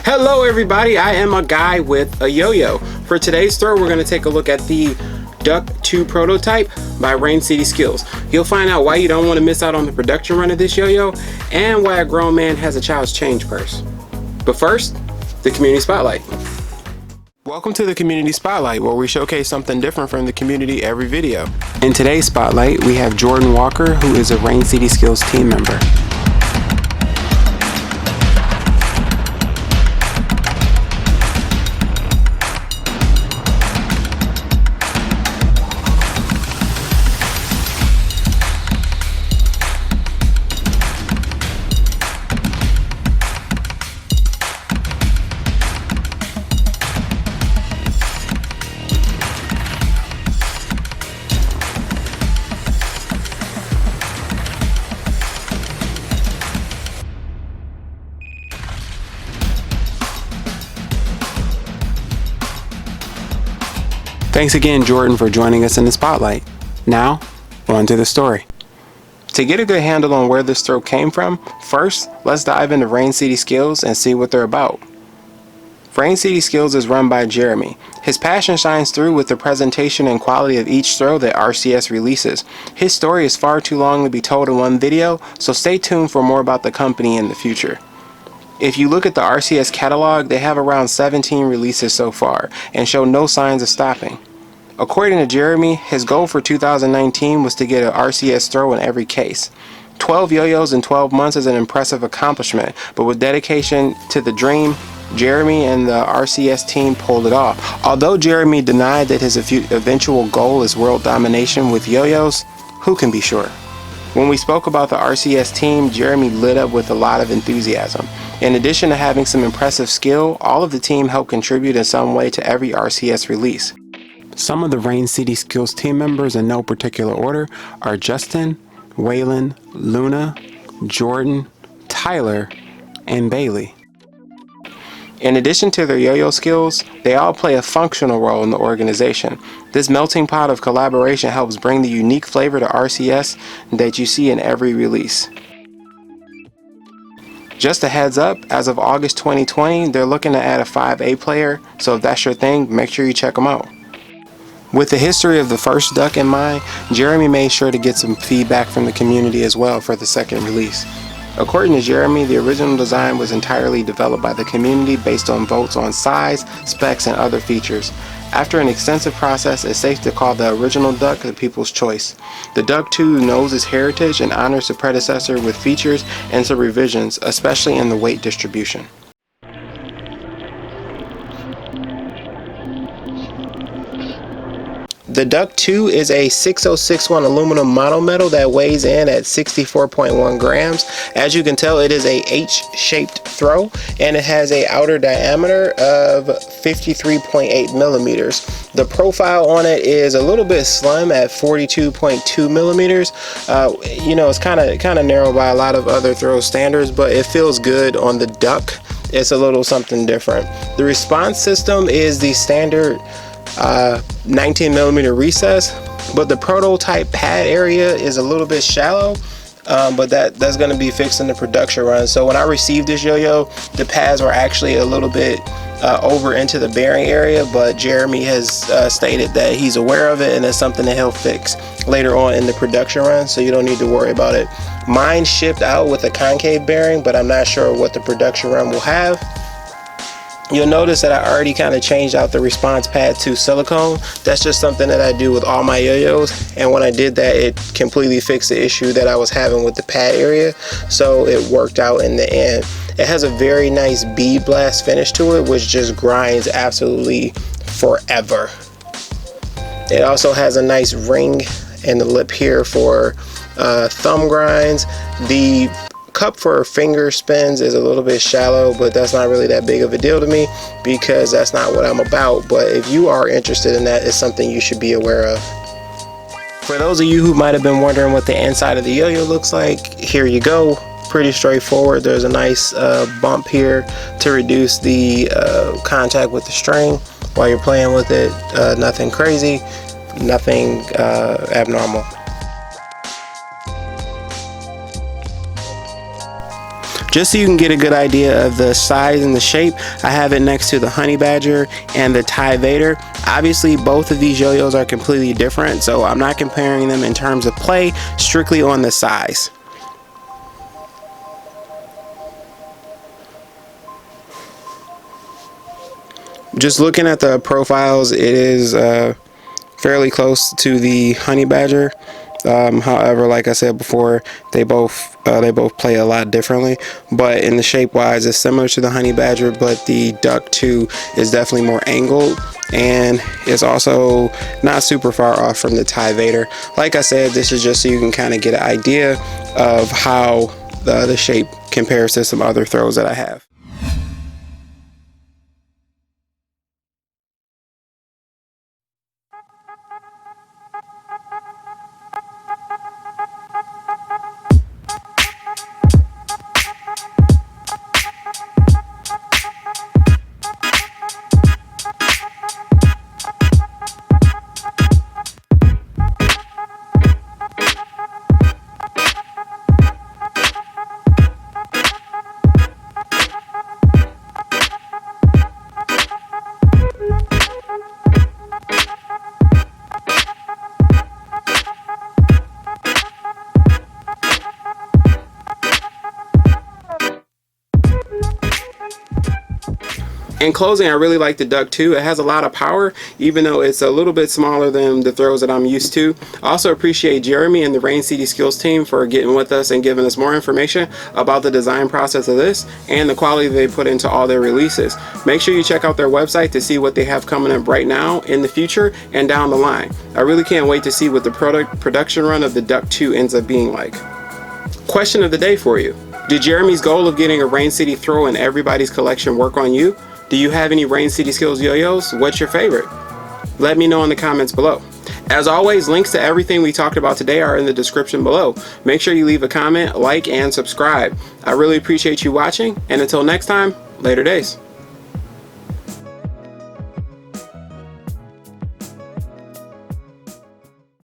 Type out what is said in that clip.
Hello everybody, I am a guy with a yo-yo. For today's throw, we're going to take a look at the Ducc 2 prototype by RainCitySkills. You'll find out why you don't want to miss out on the production run of this yo-yo and why a grown man has a child's change purse. But first, the Community Spotlight. Welcome to the Community Spotlight, where we showcase something different from the community every video. In today's Spotlight, we have Jordan Walker, who is a RainCitySkills team member. Thanks again, Jordan, for joining us in the Spotlight. Now, on to the story. To get a good handle on where this throw came from, first, let's dive into RainCitySkills and see what they're about. RainCitySkills is run by Jeremy. His passion shines through with the presentation and quality of each throw that RCS releases. His story is far too long to be told in one video, so stay tuned for more about the company in the future. If you look at the RCS catalog, they have around 17 releases so far and show no signs of stopping. According to Jeremy, his goal for 2019 was to get an RCS throw in every case. 12 yo-yos in 12 months is an impressive accomplishment, but with dedication to the dream, Jeremy and the RCS team pulled it off. Although Jeremy denied that his eventual goal is world domination with yo-yos, who can be sure? When we spoke about the RCS team, Jeremy lit up with a lot of enthusiasm. In addition to having some impressive skill, all of the team helped contribute in some way to every RCS release. Some of the RainCitySkills team members in no particular order are Justin, Waylon, Luna, Jordan, Tyler, and Bailey. In addition to their yo-yo skills, they all play a functional role in the organization. This melting pot of collaboration helps bring the unique flavor to RCS that you see in every release. Just a heads up, as of August 2020, they're looking to add a 5A player, so if that's your thing, make sure you check them out. With the history of the first Ducc in mind, Jeremy made sure to get some feedback from the community as well for the second release. According to Jeremy, the original design was entirely developed by the community based on votes on size, specs, and other features. After an extensive process, it's safe to call the original Ducc the people's choice. The Ducc 2 knows its heritage and honors the predecessor with features and some revisions, especially in the weight distribution. The Ducc 2 is a 6061 aluminum monometal that weighs in at 64.1 grams. As you can tell, it is a H-shaped throw, and it has an outer diameter of 53.8 millimeters. The profile on it is a little bit slim at 42.2 millimeters. It's kind of narrow by a lot of other throw standards, but it feels good on the Ducc. It's a little something different. The response system is the standard 19 millimeter recess, but the prototype pad area is a little bit shallow, but that's going to be fixed in the production run. So when I received this yo-yo, the pads were actually a little bit over into the bearing area, but Jeremy has stated that he's aware of it and it's something that he'll fix later on in the production run, so you don't need to worry about it. Mine shipped out with a concave bearing, but I'm not sure what the production run will have. You'll notice that I already kind of changed out the response pad to silicone. That's just something that I do with all my yo-yos, and when I did that, it completely fixed the issue that I was having with the pad area, so it worked out in the end. It has a very nice bead blast finish to it, which just grinds absolutely forever. It also has a nice ring in the lip here for thumb grinds. The cup for finger spins is a little bit shallow, but that's not really that big of a deal to me because that's not what I'm about. But if you are interested in that, it's something you should be aware of. For those of you who might have been wondering what the inside of the yo-yo looks like, here you go. Pretty straightforward. There's a nice bump here to reduce the contact with the string while you're playing with it. Nothing crazy, nothing abnormal. Just so you can get a good idea of the size and the shape, I have it next to the Honey Badger and the Thai Vader. Obviously, both of these yo-yos are completely different, so I'm not comparing them in terms of play, strictly on the size. Just looking at the profiles, it is fairly close to the Honey Badger. However, like I said before, they both play a lot differently. But in the shape wise, it's similar to the Honey Badger, but the Ducc 2 is definitely more angled, and it's also not super far off from the Thai Vader. Like I said, this is just so you can kind of get an idea of how the shape compares to some other throws that I have. In closing, I really like the Ducc 2. It has a lot of power, even though it's a little bit smaller than the throws that I'm used to. I also appreciate Jeremy and the RainCitySkills team for getting with us and giving us more information about the design process of this and the quality they put into all their releases. Make sure you check out their website to see what they have coming up right now, in the future, and down the line. I really can't wait to see what the production run of the Ducc 2 ends up being like. Question of the day for you. Did Jeremy's goal of getting a Rain City throw in everybody's collection work on you? Do you have any RainCitySkills yo-yos? What's your favorite? Let me know in the comments below. As always, links to everything we talked about today are in the description below. Make sure you leave a comment, like, and subscribe. I really appreciate you watching, and until next time, later days.